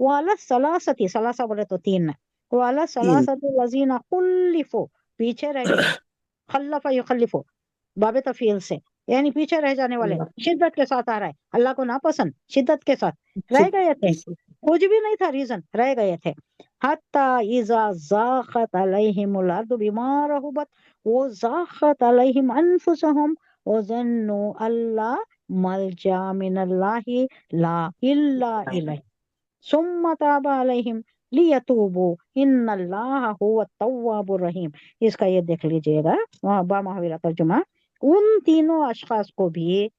वाला सलासती, सलासा बोले तो तीन, वाला तीन। सलासती लजीना खुल्लिफो, पीछे रह गए, खल्लफा युखल्लिफो, बाबे तफील से, यानी पीछे रह जाने वाले, शिद्दत के साथ आ रहा है, अल्लाह को नापसंद शिद्दत के साथ रह गए थे, कुछ भी नहीं था रीजन, रह गए थे। हत्ता इजा जाखत अलैहिमुल अर्दु बिमा रहुबत वो जाखत अलैहिम अनफुसहुम व ज़न्नु अल्ला मलजा मिनल्लाहि ला इल्ला इलैह सुम्मा ताबा अलैहिम लियतूबू इन्नल्लाह हुवा तव्वाबुर रहीम। इसका ये देख लीजिएगा वहाँ बा महावीरा तर्जुमा। उन तीनों अशखास को भी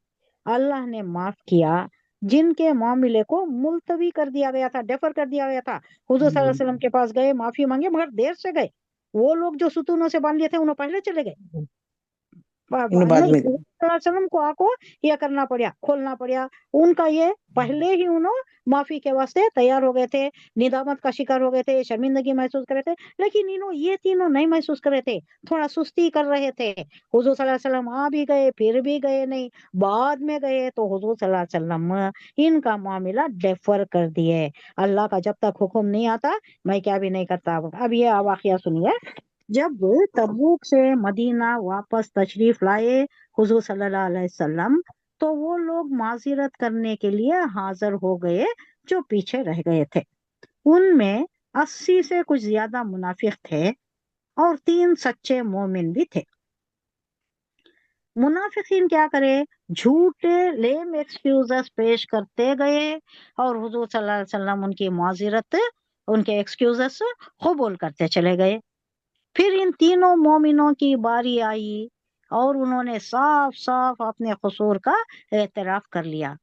अल्लाह ने माफ किया जिनके मामले को मुलतवी कर दिया गया था, डेफर कर दिया गया था। हुजूर सल्लल्लाहु अलैहि वसल्लम के पास गए, माफी मांगे, मगर देर से गए। वो लोग जो सुतूनों से बांध लिए थे उन्हें पहले चले गए, इन्हों बाद नहीं में। वसल्लम को आको ये करना पड़ा, खोलना पड़ा उनका। ये पहले ही उन्होंने माफी के वास्ते तैयार हो गए थे, निदामत का शिकार हो गए थे, शर्मिंदगी महसूस कर रहे थे। लेकिन ये तीनों नहीं महसूस कर रहे थे, थोड़ा सुस्ती कर रहे थे। हुजूर सल्लल्लाहु अलैहि वसल्लम आ भी गए, फिर भी गए नहीं, बाद में गए तो हुजूर सल्लल्लाहु अलैहि वसल्लम इनका मामला डेफर कर दिए। अल्लाह का जब तक हुक्म नहीं आता मैं क्या भी नहीं करता। अब ये वाकया सुनिए। जब तबूक से मदीना वापस तशरीफ लाए हुजूर सल्लल्लाहु अलैहि वसल्लम, तो वो लोग माजिरत करने के लिए हाजिर हो गए जो पीछे रह गए थे। उनमें 80 से कुछ ज्यादा मुनाफिक थे और 3 सच्चे मोमिन भी थे। मुनाफिकीन क्या करे, झूठे लेम एक्सक्यूजेस पेश करते गए और हुजूर सल्लल्लाहु अलैहि वसल्लम उनकी माजिरत, उनके एक्सक्यूजेस कबूल करते चले गए। फिर इन तीनों मोमिनों की बारी आई और उन्होंने साफ साफ अपने कसूर का एतराफ कर लिया।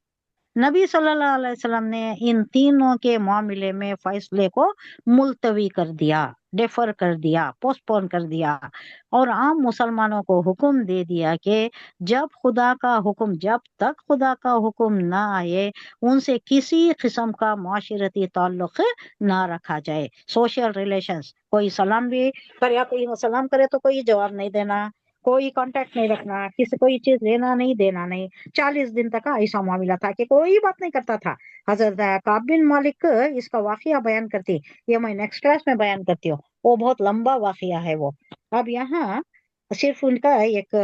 नबी सल्लल्लाहु अलैहि वसल्लम ने इन तीनों के मामले में फैसले को मुलतवी कर दिया, डेफर कर दिया, पोस्टपोन कर दिया और आम मुसलमानों को हुक्म दे दिया कि जब तक खुदा का हुक्म ना आए उनसे किसी किस्म का माशरती ताल्लुक ना रखा जाए। सोशल रिलेशंस, कोई सलाम भी करे, आप कोई सलाम करे तो कोई जवाब नहीं देना, कोई कांटेक्ट नहीं रखना, किसी कोई चीज लेना नहीं देना नहीं। 40 दिन तक का ऐसा मामला था कि कोई बात नहीं करता था। हजरत काब बिन मालिक इसका वाकया बयान करती, ये मैं नेक्स्ट क्लास में बयान करती हूँ, वो बहुत लंबा वाकया है वो। अब यहाँ सिर्फ उनका एक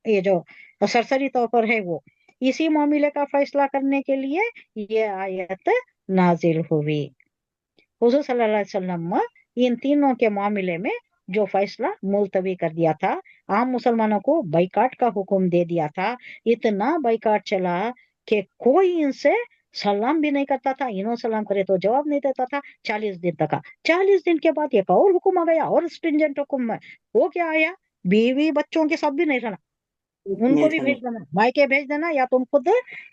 ये जो सरसरी तौर पर है वो, इसी मामले का फैसला करने के लिए ये आयत नाजिल हुई। हुजूर सल्लल्लाहु अलैहि वसल्लम इन तीनों के मामले में जो फैसला मुलतवी कर दिया था, आम मुसलमानों को बाइकाट का हुक्म दे दिया था। इतना बाइकाट चला कि कोई इनसे सलाम भी नहीं करता था, इन्हों सलाम करे तो जवाब नहीं देता था 40 दिन तक का। 40 दिन के बाद एक और हुक्म आ गया, और स्ट्रिंजेंट हुक्म है। वो क्या आया, बीवी बच्चों के साथ भी नहीं रहना, उनको नहीं भी था। भेज देना, मायके भेज देना, या तुम खुद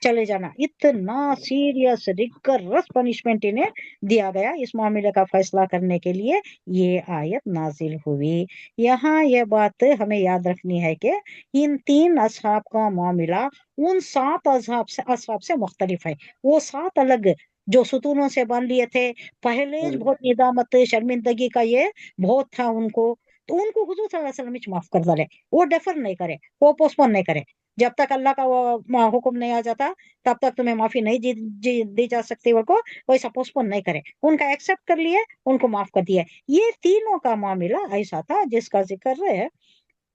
चले जाना। इतना सीरियस रिगरस पनिशमेंट इन्हें दिया गया इस मामले का फैसला करने के लिए ये आयत नाजिल हुई। यहाँ ये बात हमें याद रखनी है कि इन 3 असहाब का मामला उन 7 असहाब से मुख्तलिफ है। वो 7 अलग जो सुतूनों से बांध लिए थे, पहले बहुत निदामत शर्मिंदगी का ये बहुत था उनको, तो उनको हुजूर सल्लल्लाहु अलैहि वसल्लम माफ कर डाले। वो डेफर नहीं करे, वो पोस्टपोन नहीं करे। जब तक अल्लाह का वो हुक्म नहीं आ जाता तब तक तुम्हें माफी नहीं दी जा सकती। वो को वैसा पोस्टपोन नहीं करे, उनका एक्सेप्ट कर लिए, उनको माफ कर दिया। ये तीनों का मामला ऐसा था जिसका जिक्र है,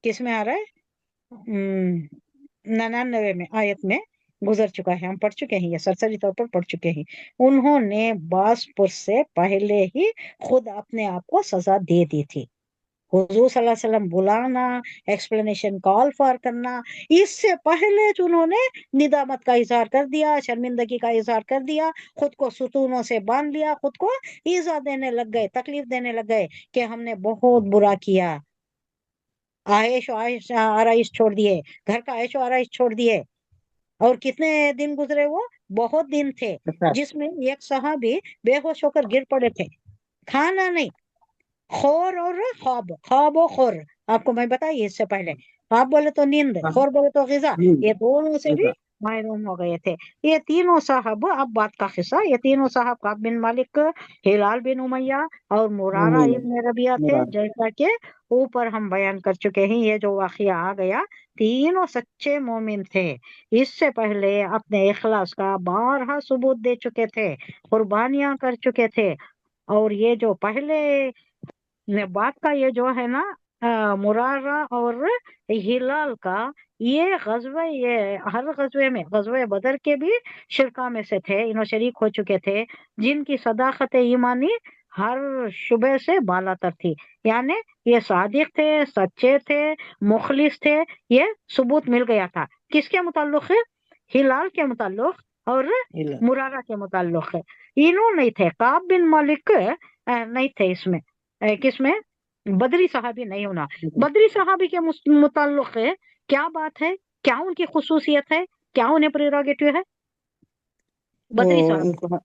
किसमें आ रहा है, 99 में आयत में गुजर चुका है, हम पढ़ चुके हैं, ये सरसरी तौर पर पढ़ चुके हैं। उन्होंने बासपुर से पहले ही खुद अपने आप को सजा दे दी थी। हुजूर सल्लल्लाहु अलैहि वसल्लम बुलाना, एक्सप्लेनेशन कॉल फॉर करना, इससे पहले जो उन्होंने निदामत का इजहार कर दिया, शर्मिंदगी का इजहार कर दिया, खुद को सुतूनों से बांध लिया, खुद को ईजा देने लग गए, तकलीफ देने लग गए कि हमने बहुत बुरा किया। आयशो आयश आराइश छोड़ दिए, घर का आयशो आराइश छोड़ दिए। और कितने दिन गुजरे, वो बहुत दिन थे, अच्छा। जिसमें एक सहाबी बेहोश होकर गिर पड़े थे। खाना नहीं, खौर और ख्वाब, ख्वाब और खौर, आपको मैं बताइए इससे पहले। ख्वाब बोले तो नींद, हाँ। खौर बोले तो गिजा, हम्म। ये दोनों से भी ऐसा। महरूम हो गए थे। ये तीनों साहब, अब बात का हिस्सा, ये तीनों साहब काब बिन मालिक, हिलाल बिन उमैया और मुरारा मुमीन इब्न रबिया थे, मुराद। जैसा कि ऊपर हम बयान कर चुके हैं। ये जो वाकया आ गया, तीनों सच्चे मोमिन थे, इससे पहले अपने इखलास का बारहा सबूत दे चुके थे, कुर्बानियां कर चुके थे। और ये जो पहले बात का ये जो है ना, मुरारा और हिलाल का, ये गजवे, ये हर गजवे में, गजवे बदर के भी शिरका में से थे, इन्हों शरीक हो चुके थे, जिनकी सदाकत ईमानी हर शुबे से बालातर थी। यानी ये सादिक थे, सच्चे थे, मुखलिस थे। ये सबूत मिल गया था किसके मुताल्लुक है? हिलाल के मुताल्लुक और इला मुरारा के मुताल्लुक है। इन्हों नहीं थे, काब बिन मालिक नहीं थे इसमें। किसमें? बदरी सहाबी नहीं होना। बदरी सहाबी के मुताल्लुक है, क्या बात है, क्या उनकी खुसूसियत है, क्या उन्हें प्रेरोगेटिव है? तो बदरी सहाबी, इनको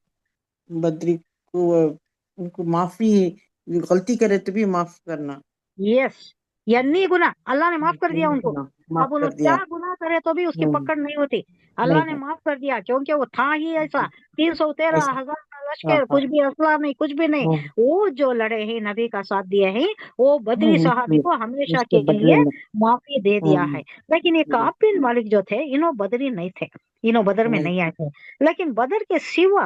बद्री को उनको माफी, गलती करे तो भी माफ करना, यस, यानी गुना अल्लाह ने माफ कर दिया नहीं उनको। करना, माफ अब उन्होंने कर क्या दिया। गुनाह करे तो भी उसकी हम्म, पकड़ नहीं होती। नहीं अल्लाह ने है माफ कर दिया क्योंकि वो था ही ऐसा। 313 ऐसा। हजार का हाँ लश्कर, हाँ। कुछ भी असला नहीं, कुछ भी नहीं। हम्म, वो जो लड़े हैं, नबी का साथ दिए हैं, वो बदरी सहाबी इसलिए को हमेशा उसके के बदले लिए में। माफी दे दिया हम्म, है। लेकिन ये हम्म, काब बिन मालिक जो थे, इन्हों बदरी नहीं थे, इन्हों बदर में नहीं नहीं आए थे। लेकिन बदर के सिवा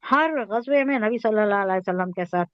हर गजवे में नबी सल्लल्लाहु अलैहि वसल्लम के साथ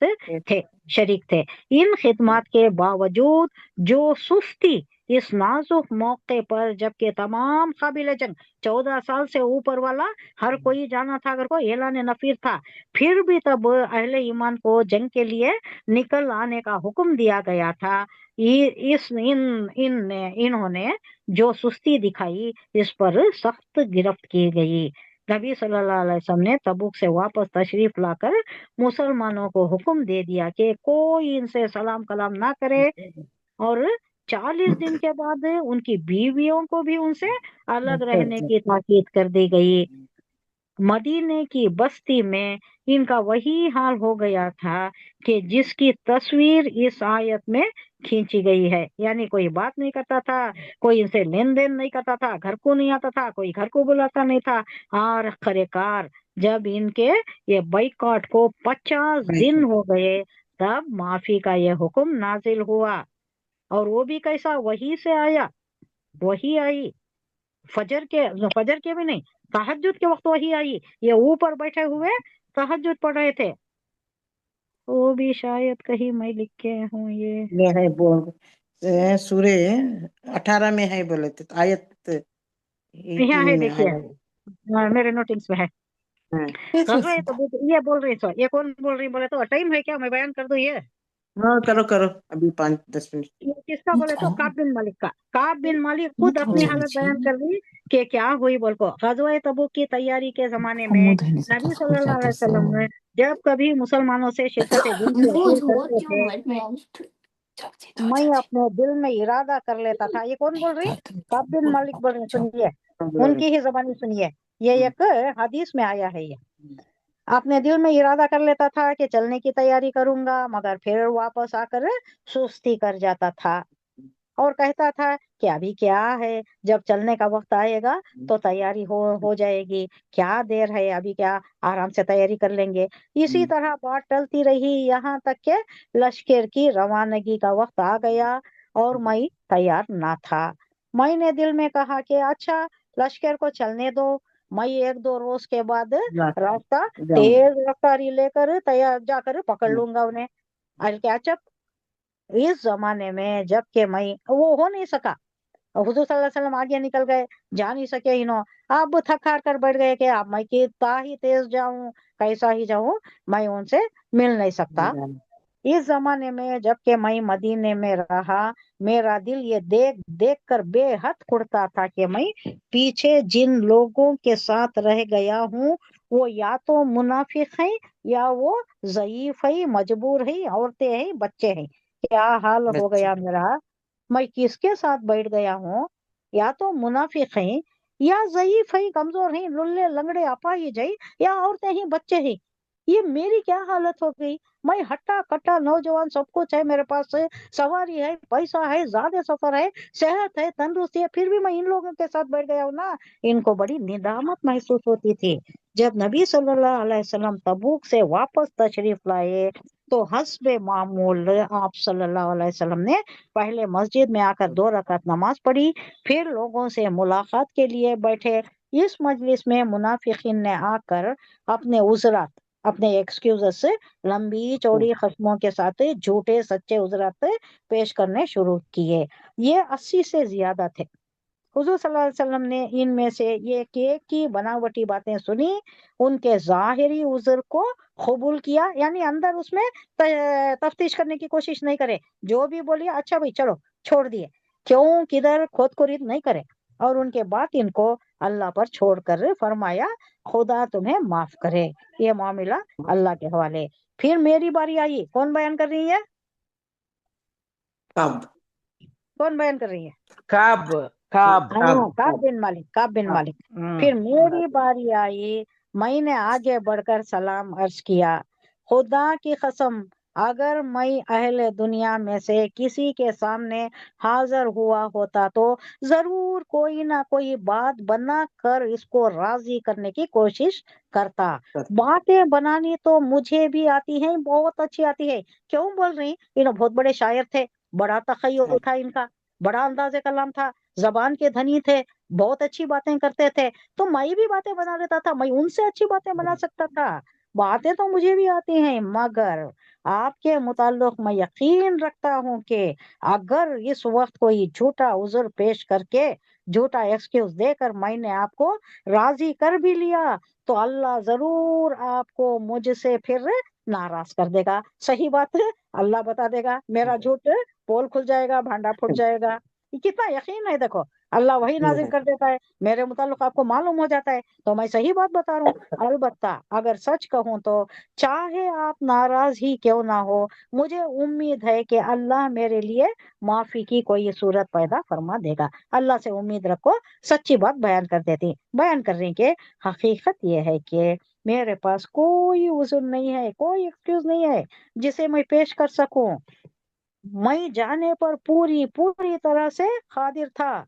थे, शरीक थे। इन खिदमात के बावजूद जो सुस्ती इस नाजुक मौके पर, जबकि तमाम काबिल जंग 14 साल से ऊपर वाला हर कोई जाना था, अगर कोई ऐलान नफीर था, फिर भी तब अहले ईमान को जंग के लिए निकल आने का हुक्म दिया गया था। ये इस इन्होंने जो सुस्ती दिखाई, इस पर सख्त गिरफ्त की गई। नबी सल्लल्लाहु अलैहि वसल्लम ने तबूक से वापस तशरीफ लाकर मुसलमानों को हुक्म दे दिया कि कोई इनसे सलाम कलाम ना करे, और 40 दिन के बाद उनकी बीवियों को भी उनसे अलग रहने की ताकीद कर दी गई। मदीने की बस्ती में इनका वही हाल हो गया था कि जिसकी तस्वीर इस आयत में खींची गई है। यानी कोई बात नहीं करता था, कोई इनसे लेन देन नहीं करता था, घर को नहीं आता था, कोई घर को बुलाता नहीं था। और आखिरकार जब इनके ये बाइकआउट को 50 दिन हो गए, तब माफी का ये हुक्म नाजिल हुआ। और वो भी कैसा? वही से आया, वही आई, फजर के भी नहीं, तहज्जुद के वक्त वही आई। ये ऊपर बैठे हुए तहज्जुद पढ़ रहे थे। वो भी शायद कहीं मैं लिख के हूँ ये। ये है बोल सूरे 18 में है बोले थे, तो आयत यहाँ 18 है, में देखिए, आया। मेरे नोटिंग्स में है। गजवा हाँ तबूक, ये बोल रही, सो ये कौन बोल रही? बोले तो टाइम है क्या, मैं बयान कर दूं ये? हाँ, करो करो, अभी 5-10 मिनट। ये किसका बोले तो काब बिन मालिक का। काब बिन मालिक खुद अपनी हालत बयान कर रही कि क्या हुई बोल को। गजवा तबूक की तैयारी के जमाने में नबी सल्लल्लाहु अलैहि वसल्लम ने जब कभी मुसलमानों से शिरकत जंग की अपील करते थे, मैं अपने दिल में इरादा कर लेता था। ये कौन बोल रही? काब बिन मालिक बोल रहे, सुनिए, उनकी ही जबानी सुनिए। ये एक हदीस में आया है ये। अपने दिल में इरादा कर लेता था कि चलने की तैयारी करूंगा, मगर फिर वापस आकर सुस्ती कर जाता था और कहता था कि अभी क्या है, जब चलने का वक्त आएगा तो तैयारी हो जाएगी, क्या देर है, अभी क्या, आराम से तैयारी कर लेंगे। इसी तरह बात टलती रही, यहाँ तक के लश्कर की रवानगी का वक्त आ गया और मैं तैयार ना था। मैंने दिल में कहा कि अच्छा, लश्कर को चलने दो, मैं 1-2 रोज के बाद रास्ता जाऊँ। तेज रफ्तारी लेकर तैयार जाकर पकड़ लूंगा उन्हें। अरे क्या, इस जमाने में जबकि मैं, वो हो नहीं सका। हुजूर सल्लल्लाहु अलैहि वसल्लम आगे निकल गए, जा नहीं सके इन्हों। अब थक हार कर बैठ गए कि अब मैं कितना ही तेज जाऊं, कैसा ही जाऊं, मैं उनसे मिल नहीं सकता। इस जमाने में जबकि मैं मदीने में रहा, मेरा दिल ये देख देख कर बेहद कुड़ता था कि मैं पीछे जिन लोगों के साथ रह गया हूँ, वो या तो मुनाफिक हैं, या वो ज़ईफ है, मजबूर है, औरतें हैं, बच्चे हैं। क्या हाल हो बच्चे। गया मेरा। मैं किसके साथ बैठ गया हूँ? या तो मुनाफिक हैं, या ज़ईफ है, कमजोर हैं, लुल्ले लंगड़े अपाहिज है, या औरतें हैं, बच्चे हैं। ये मेरी क्या हालत हो गई। मैं हट्टा कट्टा नौजवान, सब कुछ है मेरे पास, है सवारी है, पैसा है, ज्यादा सफर है, सेहत है, तंदुरुस्ती है, फिर भी मैं इन लोगों के साथ बैठ गया हूँ ना। इनको बड़ी निदामत महसूस होती थी। जब नबी सल्लल्लाहु अलैहि वसल्लम तबूक से वापस तशरीफ लाए तो हस्बे मामूल आप सल्लल्लाहु अलैहि वसल्लम ने पहले मस्जिद में आकर 2 रकात नमाज पढ़ी, फिर लोगों से मुलाकात के लिए बैठे। इस मजलिस में मुनाफिकीन ने आकर अपने उजरात, अपने एक्सक्यूजेस से लंबी चौड़ी खस्मों के साथ झूठे सच्चे उजरात पेश करने शुरू किए। ये 80 से ज्यादा थे। हुजूर सल्लल्लाहु अलैहि वसल्लम ने इनमें से ये केक की बनावटी बातें सुनी, उनके जाहिरी उज़र को कबूल किया, यानी अंदर उसमें तफ्तीश करने की कोशिश नहीं करे, जो भी बोलिए अच्छा भाई चलो छोड़ दिए, क्यों किधर खोद खोरीद नहीं करे। और उनके बाद इनको अल्लाह पर छोड़कर फरमाया खुदा तुम्हें माफ करे। ये मामला अल्लाह के हवाले। फिर मेरी बारी आई। कौन बयान कर रही है? कब कौन बयान कर रही है? काब काब हाँ, कब काब बिन मालिक, काब बिन मालिक। फिर मेरी बारी आई। मैंने आगे बढ़कर सलाम अर्ज किया, खुदा की कसम, अगर मैं अहले दुनिया में से किसी के सामने हाजिर हुआ होता तो जरूर कोई ना कोई बात बना कर इसको राजी करने की कोशिश करता। बातें बनानी तो मुझे भी आती है, बहुत अच्छी आती है। क्यों बोल रही? ये बहुत बड़े शायर थे, बड़ा तखय्युल था इनका, बड़ा अंदाज़े कलाम था, जबान के धनी थे, बहुत अच्छी बातें करते थे। तो मैं भी बातें बना लेता था, मैं उनसे अच्छी बातें बना सकता था। बातें तो मुझे भी आती हैं, मगर आपके मुताल्लिक मैं यकीन रखता हूँ कि अगर इस वक्त कोई झूठा उज़र पेश करके, झूठा एक्सक्यूज देकर मैंने आपको राजी कर भी लिया तो अल्लाह जरूर आपको मुझसे फिर नाराज कर देगा। सही बात है, अल्लाह बता देगा, मेरा झूठ पोल खुल जाएगा, भांडा फूट जाएगा। ये कितना यकीन है देखो, अल्लाह वही नाजिल कर देता है, मेरे मुताल्लिक आपको मालूम हो जाता है, तो मैं सही बात बता रहा हूँ। अलबत्ता अगर सच कहूँ तो चाहे आप नाराज ही क्यों ना हो, मुझे उम्मीद है कि अल्लाह मेरे लिए माफी की कोई सूरत पैदा फरमा देगा। अल्लाह से उम्मीद रखो। सच्ची बात बयान कर रही कि हकीकत ये है कि मेरे पास कोई उज़र नहीं है, कोई एक्सक्यूज नहीं है जिसे मैं पेश कर सकूं। मैं जाने पर पूरी पूरी तरह से हाजिर था,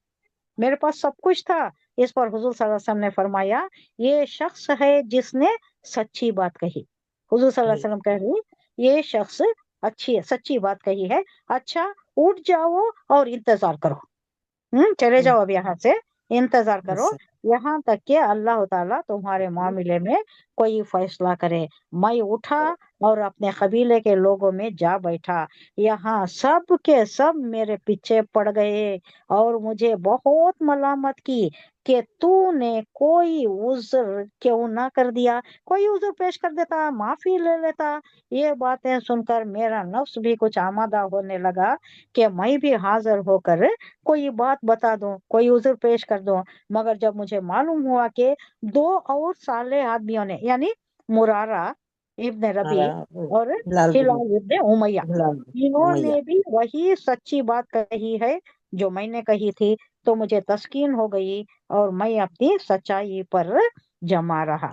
मेरे पास सब कुछ था। इस पर हुजूर सल्लल्लाहु अलैहि वसल्लम ने फरमाया, ये शख्स है जिसने सच्ची बात कही। हुजूर सल्लल्लाहु अलैहि वसल्लम कह रही, ये शख्स अच्छी सच्ची बात कही है। अच्छा, उठ जाओ और इंतजार करो। चले जाओ अब यहाँ से, इंतजार करो यहाँ तक कि अल्लाह ताला तुम्हारे मामले में कोई फैसला करे। मैं उठा और अपने कबीले के लोगों में जा बैठा। यहाँ सब के सब मेरे पीछे पड़ गए और मुझे बहुत मलामत की कि तूने कोई उज़्र क्यों ना कर दिया, कोई उज़्र पेश कर देता, माफी ले लेता। ये बातें सुनकर मेरा नफ्स भी कुछ आमादा होने लगा कि मैं भी हाजिर होकर कोई बात बता दूं, कोई उज़्र पेश कर दूं। मगर जब मुझे मालूम हुआ कि 2 और साले आदमियों ने, यानी मुरारा इब्न रबी और हिलाल इब्न उमैया, मैया इन्होंने भी वही सच्ची बात कही है जो मैंने कही थी। तो मुझे तस्कीन हो गई और मैं अपनी सच्चाई पर जमा रहा।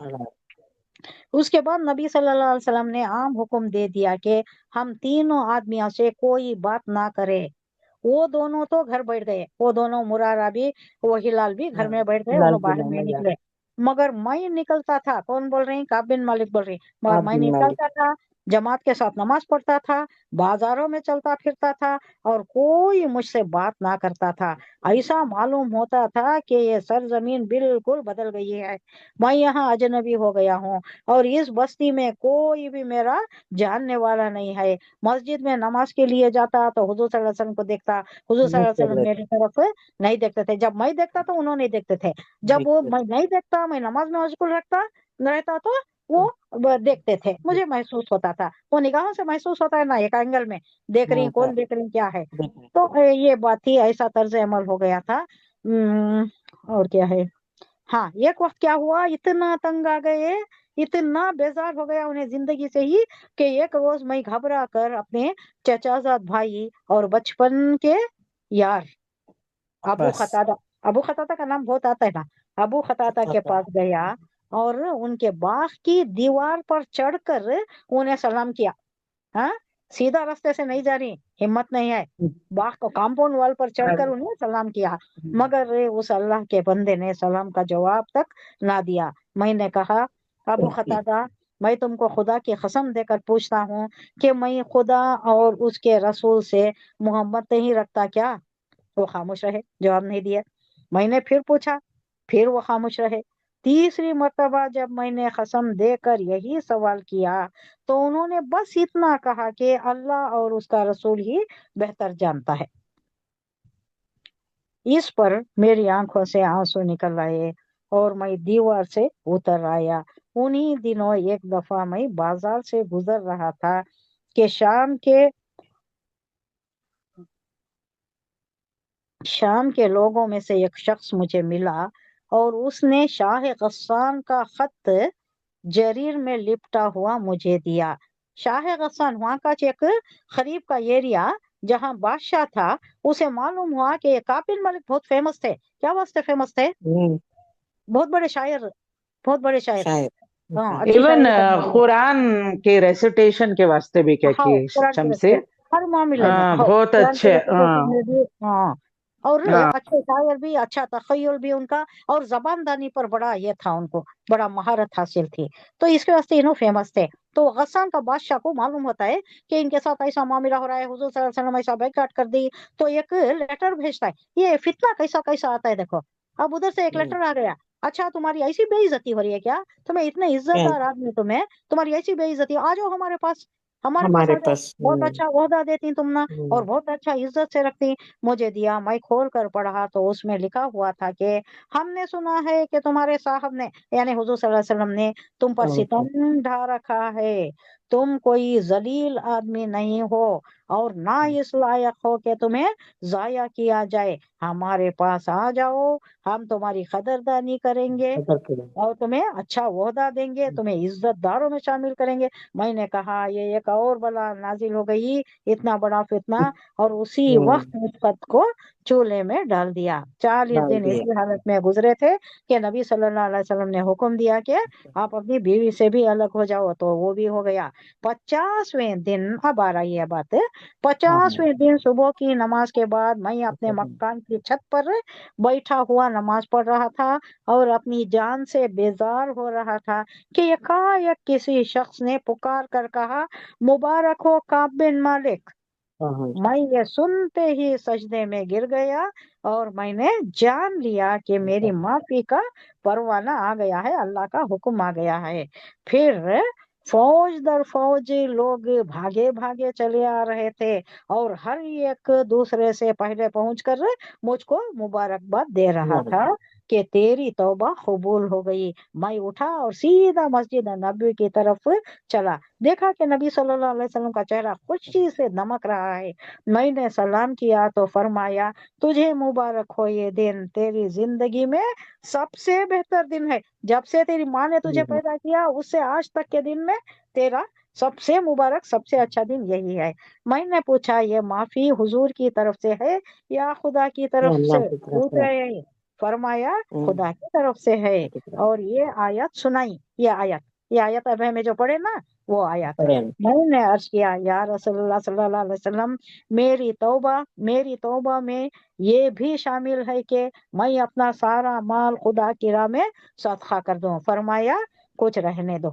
उसके बाद नबी सल्लल्लाहु अलैहि वसल्लम ने आम हुक्म दे दिया कि हम तीनों आदमियों से कोई बात ना करे। वो दोनों तो घर बैठ गए, वो दोनों मुरारा भी, वो हिलाल भी घर में बैठ गए, लाल उन्होंने बाहर किला नहीं मैया निकले। मगर मैं निकलता था। कौन बोल रही? काब बिन मालिक बोल रही। मगर आप मैं बिन मालिक निकलता था, जमात के साथ नमाज पढ़ता था, बाजारों में चलता फिरता था और कोई मुझसे बात ना करता था। ऐसा मालूम होता था कि ये सरजमीन बिल्कुल बदल गई है, मैं यहाँ अजनबी हो गया हूँ और इस बस्ती में कोई भी मेरा जानने वाला नहीं है। मस्जिद में नमाज के लिए जाता तो हुजूर सल्लल्लाहु अलैहि वसल्लम को देखता, हुजूर मुंह सल्लल्लाहु अलैहि कर वसल्लम लेते मेरी तरफ नहीं देखते थे। जब मैं देखता तो उन्होंने देखते थे। जब वो देखते मैं नहीं देखता, मैं नमाज में मशगूल रहता तो वो देखते थे। मुझे महसूस होता था, वो निगाहों से महसूस होता है ना, एक एंगल में देख रही होता कौन देख रही क्या है। देखते तो ये बात थी, ऐसा तर्ज अमल हो गया था। और क्या है, हाँ, एक वक्त क्या हुआ, इतना तंग आ गए, इतना बेजार हो गया उन्हें जिंदगी से ही कि एक रोज मैं घबरा कर अपने चचाजाद भाई और बचपन के यार अबू बस खतादा, अबू खतादा का नाम बहुत आता है ना, अबू खतादा के पास गया اور ان کے باغ کی دیوار پر چڑھ کر انہیں سلام کیا. ہاں، سیدھا راستے سے نہیں جا رہی، ہمت نہیں ہے، باغ کو کمپاؤنڈ وال پر چڑھ کر انہیں سلام کیا، مگر اس اللہ کے بندے نے سلام کا جواب تک نہ دیا. میں نے کہا ابو قتادہ، میں تم کو خدا کی قسم دے کر پوچھتا ہوں کہ میں خدا اور اس کے رسول سے محبت نہیں رکھتا کیا؟ وہ خاموش رہے، جواب نہیں دیا. میں نے پھر پوچھا، پھر وہ خاموش رہے. تیسری مرتبہ جب میں نے قسم دے کر یہی سوال کیا تو انہوں نے بس اتنا کہا کہ اللہ اور اس کا رسول ہی بہتر جانتا ہے. اس پر میری آنکھوں سے آنسو نکل آئے اور میں دیوار سے اتر آیا. انہی دنوں ایک دفعہ میں بازار سے گزر رہا تھا کہ شام کے لوگوں میں سے ایک شخص مجھے ملا اور اس نے شاہ غسان کا خط جریر میں لپٹا ہوا مجھے دیا. شاہ غسان وہاں کا ایک قریب کا ایریا جہاں بادشاہ تھا. اسے معلوم ہوا کہ قابل ملک بہت فیمس تھے. کیا واسطے فیمس تھے؟ بہت بڑے شاعر، بہت بڑے شاعر. شاید ہاں، اچھی ایون شاعری کرنے والے. قرآن کے ریسیٹیشن کے واسطے بھی کیا ہاں، کی قرآن کی شمسی، رسالت ہر معاملے میں. ہاں، بہت قرآن کی اچھے. رسالت میں بھی. ہاں، اور ہاں اچھے شاعر بھی، اچھا تخیل بھی ان کا، اور زبان دانی پر بڑا یہ تھا، ان کو بڑا مہارت حاصل تھی. تو اس کے واسطے انہوں فیمس تھے. تو غسان کا بادشاہ کو معلوم ہوتا ہے کہ ان کے ساتھ ایسا معاملہ ہو رہا ہے، حضور صلی اللہ علیہ وسلم ایسا بیکاٹ کر دی. تو ایک لیٹر بھیجتا ہے. یہ فتنہ کیسا کیسا آتا ہے دیکھو. اب ادھر سے ایک لیٹر آ گیا، اچھا تمہاری ایسی بے عزتی ہو رہی ہے کیا؟ تمہیں اتنے عزت دار آدمی، تمہاری ایسی بے عزتی، آ جاؤ ہمارے پاس آ جاؤ، بہت اچھا عہدہ دیتی تم نا، اور بہت اچھا عزت سے رکھتی. مجھے دیا، میں کھول کر پڑھا تو اس میں لکھا ہوا تھا کہ ہم نے سنا ہے کہ تمہارے صاحب نے، یعنی حضور صلی اللہ علیہ وسلم نے تم پر ستم ڈھا رکھا ہے. تم کوئی ذلیل آدمی نہیں ہو اور نہ اس لائق ہو کہ تمہیں ضائع کیا جائے. ہمارے پاس آ جاؤ، ہم تمہاری قدردانی کریں گے اور تمہیں اچھا عہدہ دیں گے، تمہیں عزت داروں میں شامل کریں گے. میں نے کہا یہ ایک اور بلا نازل ہو گئی، اتنا بڑا فتنہ. اور اسی وقت اس خط کو چولہے میں ڈال دیا. 40 دن اسی حالت میں گزرے تھے کہ نبی صلی اللہ علیہ وسلم نے حکم دیا کہ آپ اپنی بیوی سے بھی الگ ہو جاؤ، تو وہ بھی ہو گیا. 50ویں دن، اب آ رہی ہے بات، 50ویں دن صبح کی نماز کے بعد میں اپنے مکان کی چھت پر بیٹھا ہوا نماز پڑھ رہا تھا اور اپنی جان سے بیزار ہو رہا تھا کہ یکایک کسی شخص نے پکار کر کہا، مبارک ہو کعب بن مالک. میں یہ سنتے ہی سجدے میں گر گیا اور میں نے جان لیا کہ میری معافی کا پروانہ آ گیا ہے، اللہ کا حکم آ گیا ہے. پھر فوج در فوج لوگ بھاگے بھاگے چلے آ رہے تھے اور ہر ایک دوسرے سے پہلے پہنچ کر مجھ کو مبارکباد دے رہا تھا کہ تیری توبہ قبول ہو گئی. میں اٹھا اور سیدھا مسجد نبوی کی طرف چلا. دیکھا کہ نبی صلی اللہ علیہ وسلم کا چہرہ خوشی سے دمک رہا ہے. میں نے سلام کیا تو فرمایا، تجھے مبارک ہو یہ دن، تیری زندگی میں سب سے بہتر دن ہے. جب سے تیری ماں نے تجھے پیدا کیا اس سے آج تک کے دن میں تیرا سب سے مبارک، سب سے اچھا دن یہی ہے. میں نے پوچھا یہ معافی حضور کی طرف سے ہے یا خدا کی طرف سے؟ فرمایا خدا کی طرف سے ہے. اور یہ آیت سنائی، یہ آیت اب ہمیں جو پڑھے نا وہ آیت. میں نے عرض کیا، یا رسول اللہ صلی اللہ علیہ وسلم، میری توبہ میں یہ بھی شامل ہے کہ میں اپنا سارا مال خدا کی راہ میں صدقہ کر دوں. فرمایا کچھ رہنے دو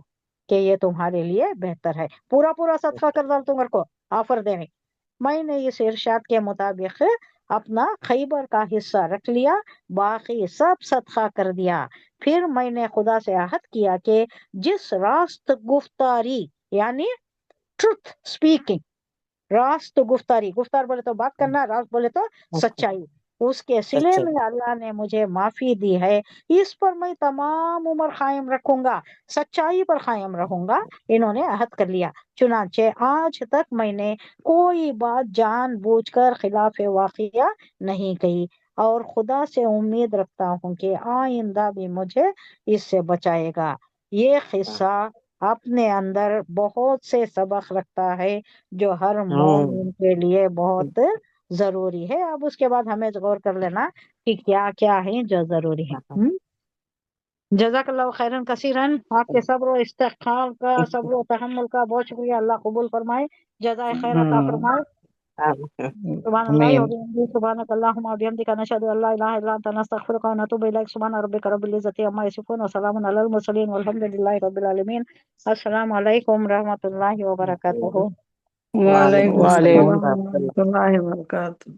کہ یہ تمہارے لیے بہتر ہے، پورا صدقہ کر ڈال تمہارے کو آفر دینے. میں نے اس ارشاد کے مطابق اپنا خیبر کا حصہ رکھ لیا، باقی سب صدقہ کر دیا. پھر میں نے خدا سے عہد کیا کہ جس راست گفتاری، یعنی ٹروتھ سپیکنگ، راست گفتار بولے تو بات کرنا، راست بولے تو سچائی، اس کے سلے میں اللہ نے مجھے معافی دی ہے، اس پر میں تمام عمر قائم رکھوں گا، سچائی پر قائم رہوں گا. انہوں نے عہد کر لیا. چنانچہ آج تک میں نے کوئی بات جان بوجھ کر خلاف واقعہ نہیں کہی اور خدا سے امید رکھتا ہوں کہ آئندہ بھی مجھے اس سے بچائے گا. یہ قصہ اپنے اندر بہت سے سبق رکھتا ہے جو ہر مومن کے لیے بہت ضروری ہے. اب اس کے بعد ہمیں غور کر لینا کہ کیا کیا ہے جو ضروری ہے. جزاک اللہ خیرن کثیرن، آپ کے صبر و استحقاق کا، صبر و تحمل کا بہت شکریہ، اللہ قبول فرمائے، جزائے خیر عطا فرمائے۔ سبحان اللہ آمین وبحمدہ، سبحانک اللہم وبحمدک، نشہد ان لا الہ الا انت، نستغفرک ونتوب الیک، سبحان ربک رب العزۃ عما یصفون، وسلام علی المرسلین، والحمد للہ رب العالمین۔ السلام علیکم رحمۃ اللہ وبرکاتہ۔ وعلیکم وعلیکم السلام السلام ورحمۃ اللہ وبرکاتہ۔